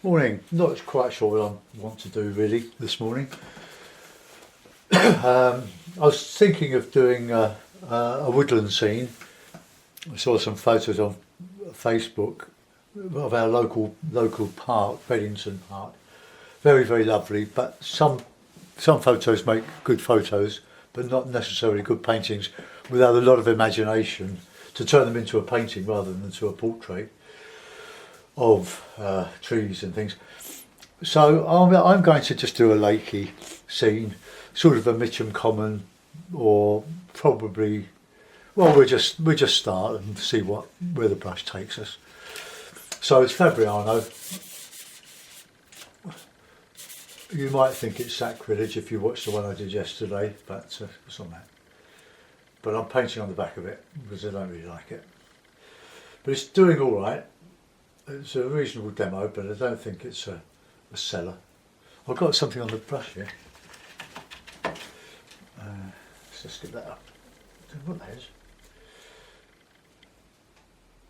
Morning. Not quite sure what I want to do really this morning. I was thinking of doing a woodland scene. I saw some photos on Facebook of our local park, Beddington Park. Very, very lovely, but some photos make good photos, but not necessarily good paintings without a lot of imagination to turn them into a painting rather than into a portrait of trees and things. So I'm going to just do a lakey scene, sort of a Mitcham Common, or probably, well, we'll just start and see where the brush takes us. So it's Fabriano. You might think it's sacrilege if you watched the one I did yesterday, but it's on that. But I'm painting on the back of it because I don't really like it. But it's doing all right. It's a reasonable demo, but I don't think it's a seller. I've got something on the brush here. Let's just get that up. I don't know what that is.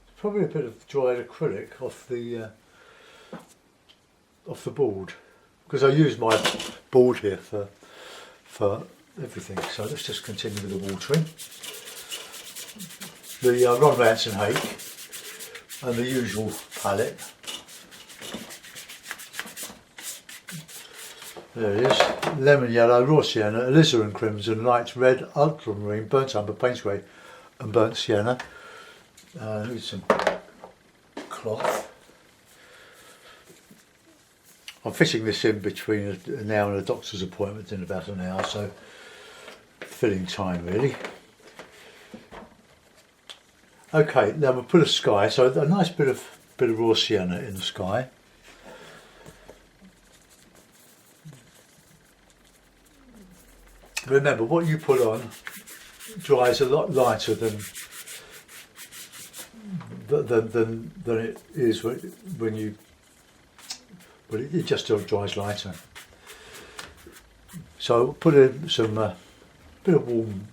It's probably a bit of dried acrylic off the board, because I use my board here for everything. So let's just continue with the watering. The Ron Ranson hake and the usual palette. There it is. Lemon yellow, raw sienna, alizarin crimson, light red, ultramarine, burnt umber, paint grey and burnt sienna. Need some cloth. I'm fitting this in between now and a doctor's appointment in about an hour, so filling time really. Okay, now we'll put a sky, so a nice bit of raw sienna in the sky. Remember, what you put on dries a lot lighter than it is when you. Well, it just dries lighter. So put in some bit of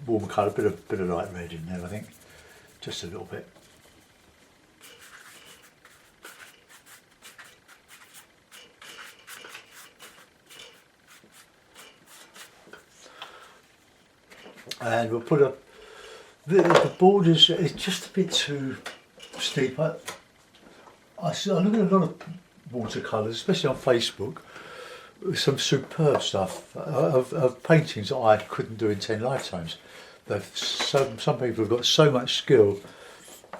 warm colour, bit of light red in there, I think, just a little bit. And we'll put the board is just a bit too steep. I look at a lot of watercolours, especially on Facebook, with some superb stuff of paintings that I couldn't do in 10 lifetimes. Some people have got so much skill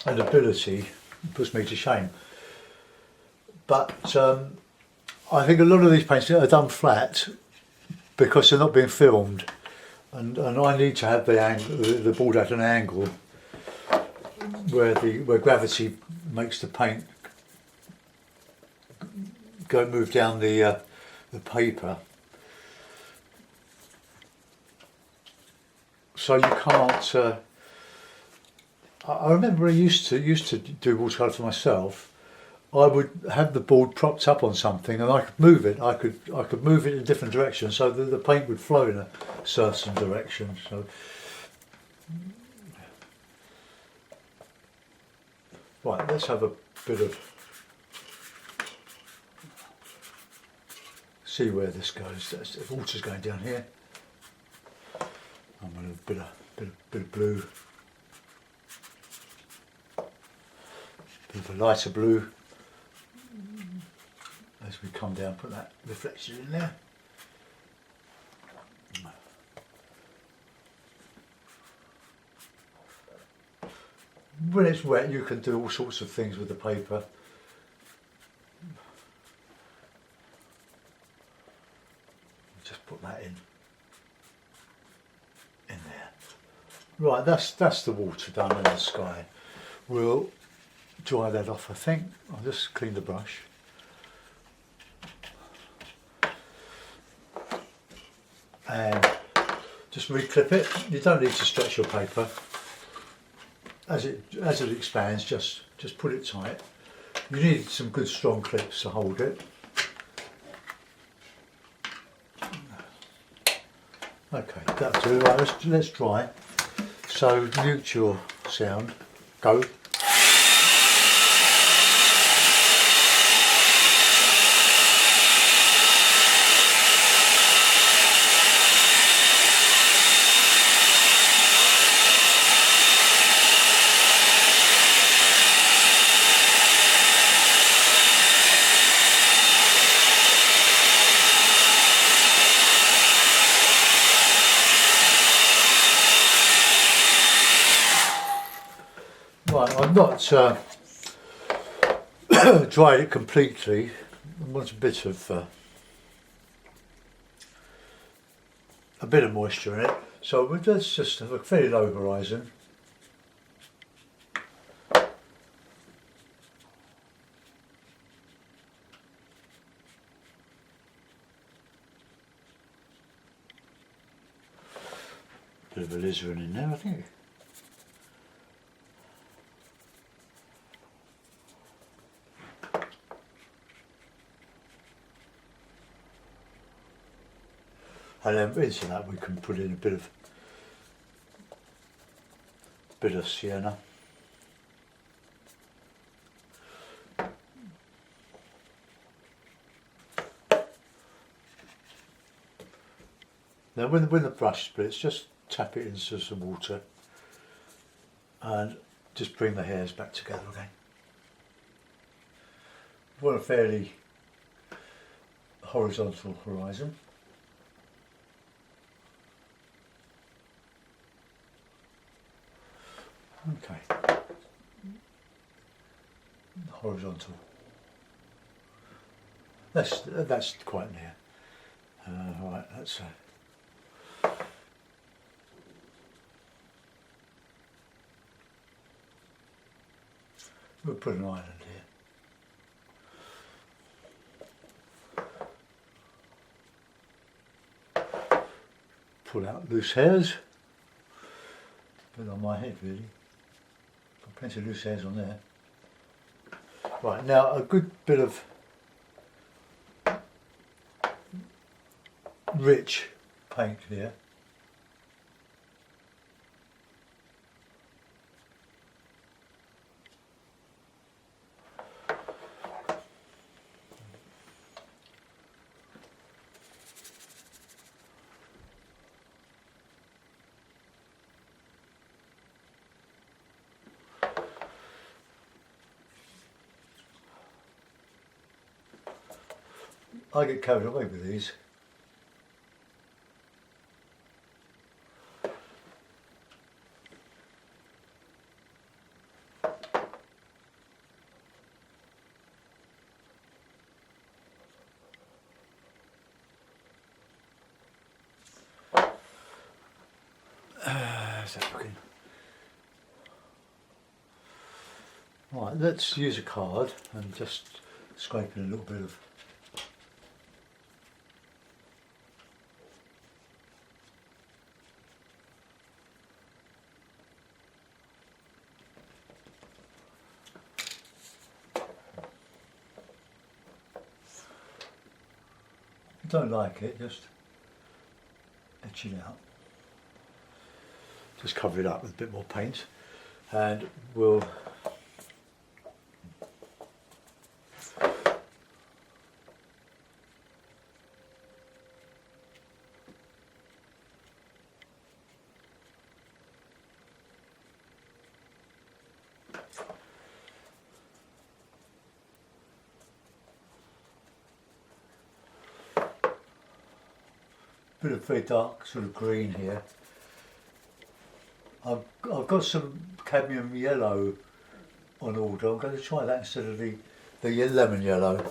and ability, it puts me to shame. But I think a lot of these paintings are done flat because they're not being filmed. And I need to have the board at an angle where gravity makes the paint move down the paper. So you can't. I remember I used to do watercolour for myself. I would have the board propped up on something, and I could move it. I could move it in a different direction, so that the paint would flow in a certain direction. So, right, let's have a bit of see where this goes. The water's going down here. I'm going to bit of blue, bit of a lighter blue. As we come down, put that reflection in there. When it's wet, you can do all sorts of things with the paper. Just put that in there. Right, that's the water done in the sky. We'll dry that off, I think. I'll just clean the brush. And just reclip it. You don't need to stretch your paper. As it expands, just put it tight. You need some good strong clips to hold it. Okay, that'll do. Right, let's dry. So mute your sound. Go. Right, I've not dried it completely. I want a bit of moisture in it. So let's just have a fairly low horizon. Bit of alizarin in there, I think. And then into that we can put in a bit of sienna. Now when the brush splits, just tap it into some water and just bring the hairs back together again. We want a fairly horizontal horizon. Okay, horizontal. That's quite near. Right, that's we'll put an island here. Pull out loose hairs. Put it on my head really. Got plenty of loose hairs on there. Right, now a good bit of rich paint here. I get carried away with these. How's that looking? Right, let's use a card and just scrape in a little bit of if you don't like it, just etch it out. Just cover it up with a bit more paint and we'll bit of very dark sort of green here. I've got some cadmium yellow on order. I'm going to try that instead of the lemon yellow.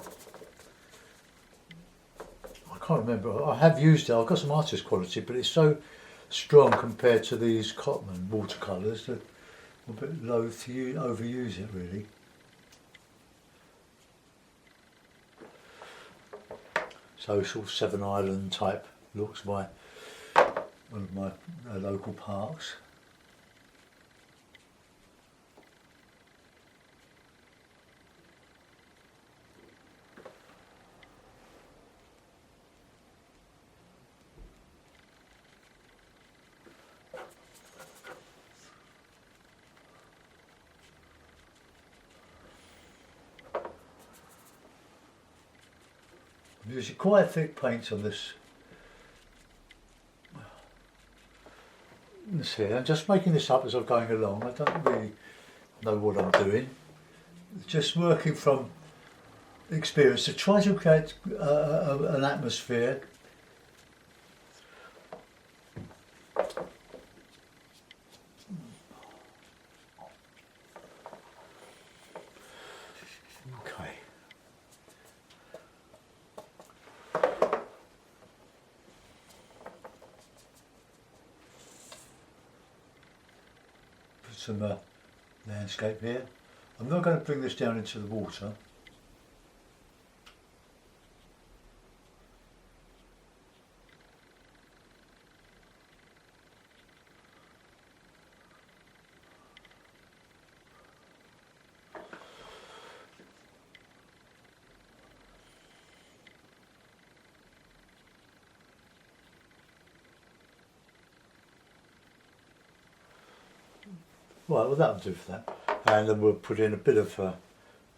I can't remember. I have used it. I've got some artist quality, but it's so strong compared to these Cotman watercolours that I'm a bit loath to overuse it really. So sort of Seven Island type looks by one of my local parks. I'm using quite thick paint on this here. I'm just making this up as I'm going along. I don't really know what I'm doing. Just working from experience to try to create an atmosphere. some landscape here. I'm not going to bring this down into the water. Right, well that'll do for that. And then we'll put in a bit of,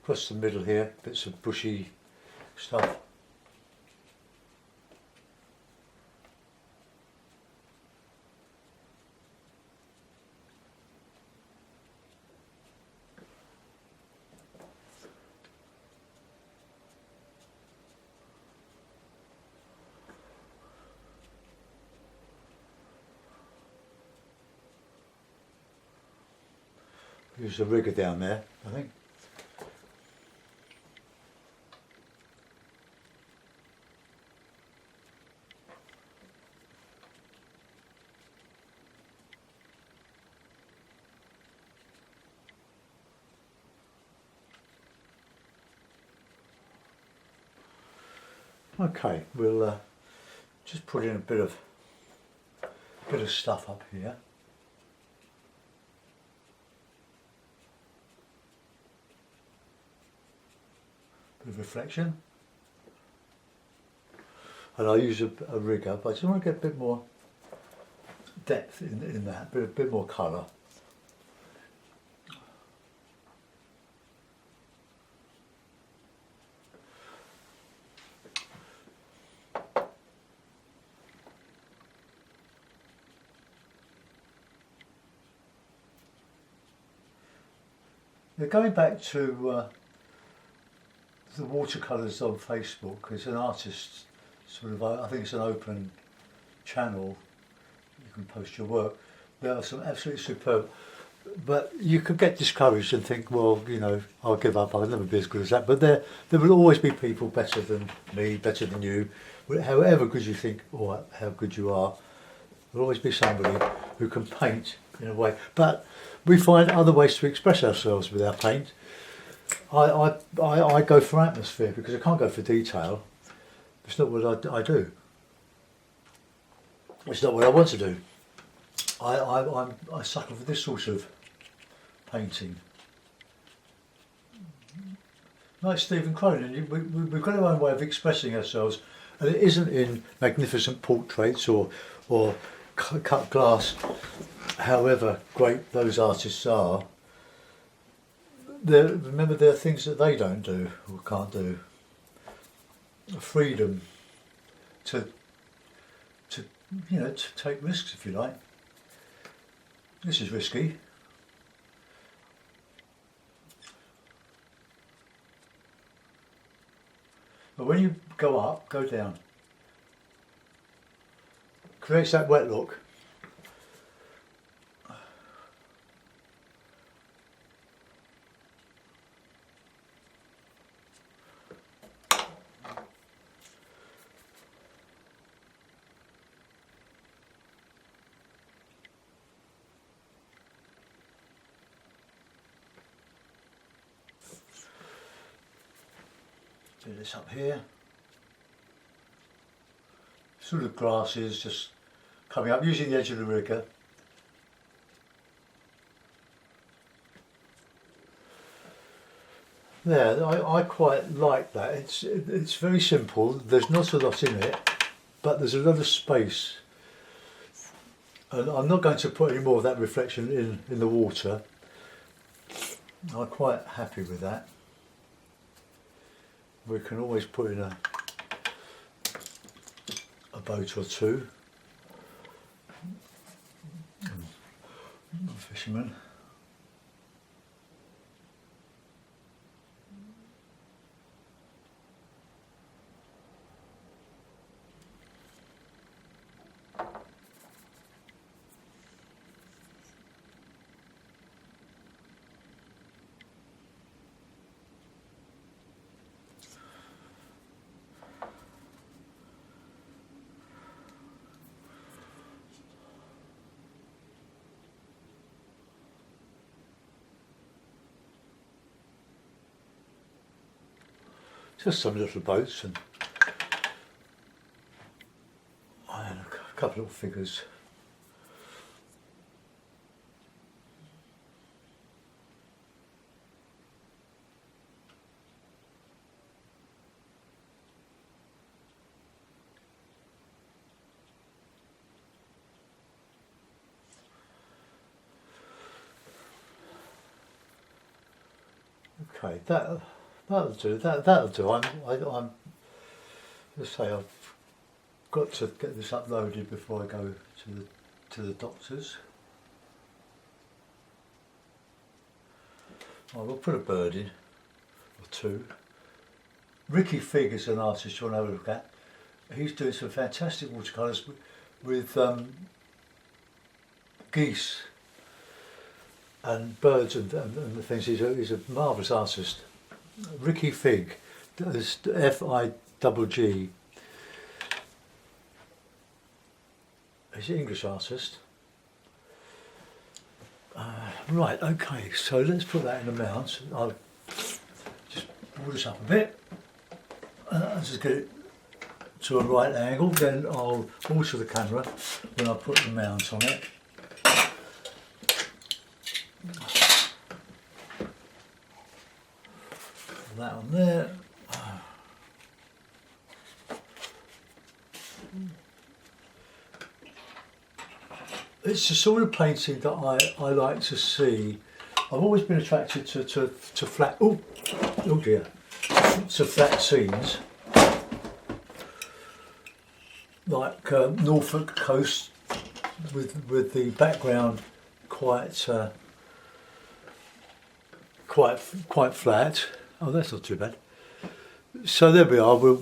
across the middle here, bits of bushy stuff. Use the rigger down there, I think. Okay, we'll just put in a bit of stuff up here. Bit of reflection. And I'll use a rigger, but I just want to get a bit more depth in that, a bit more colour. Now going back to the watercolours on Facebook, it's an artist sort of, I think it's an open channel, you can post your work. There are some absolutely superb, but you could get discouraged and think, well, you know, I'll give up, I'll never be as good as that. But there will always be people better than me, better than you. However good you think or how good you are, there'll always be somebody who can paint in a way. But we find other ways to express ourselves with our paint. I go for atmosphere because I can't go for detail. It's not what I do. It's not what I want to do. I suckle for this sort of painting. Like Stephen Cronin, we've got our own way of expressing ourselves, and it isn't in magnificent portraits or cut glass. However great those artists are, remember there are things that they don't do or can't do. Freedom to take risks, if you like. This is risky. But when you go up, go down. Creates that wet look. Do this up here. Sort of grasses just coming up, using the edge of the rigger. There, I quite like that. It's very simple. There's not a lot in it, but there's a lot of space. And I'm not going to put any more of that reflection in the water. I'm quite happy with that. We can always put in a boat or two. Fisherman. just some little boats and a couple of figures. Okay, that'll do. That'll do. I'm. Let's say I've got to get this uploaded before I go to the doctors. I will put a bird in or two. Ricky Figg is an artist you want to have a look at. He's doing some fantastic watercolours with geese and birds and the things. He's a marvellous artist. Ricky Figg, F-I-G-G. He's an English artist. Right, okay, so let's put that in the mount. I'll just pull this up a bit. I'll just get it to a right angle, then I'll alter the camera when I put the mount on it. That on there. It's the sort of painting that I like to see. I've always been attracted to flat. Oh dear, to flat scenes like Norfolk coast with the background quite flat. Oh, that's not too bad. So there we are. We'll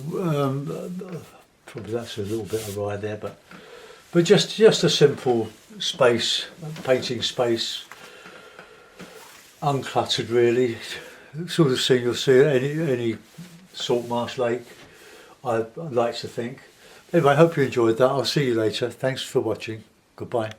probably that's a little bit awry there, but just a simple space, painting space, uncluttered really. Sort of scene you'll see at any salt marsh lake, I'd like to think. Anyway, I hope you enjoyed that. I'll see you later. Thanks for watching. Goodbye.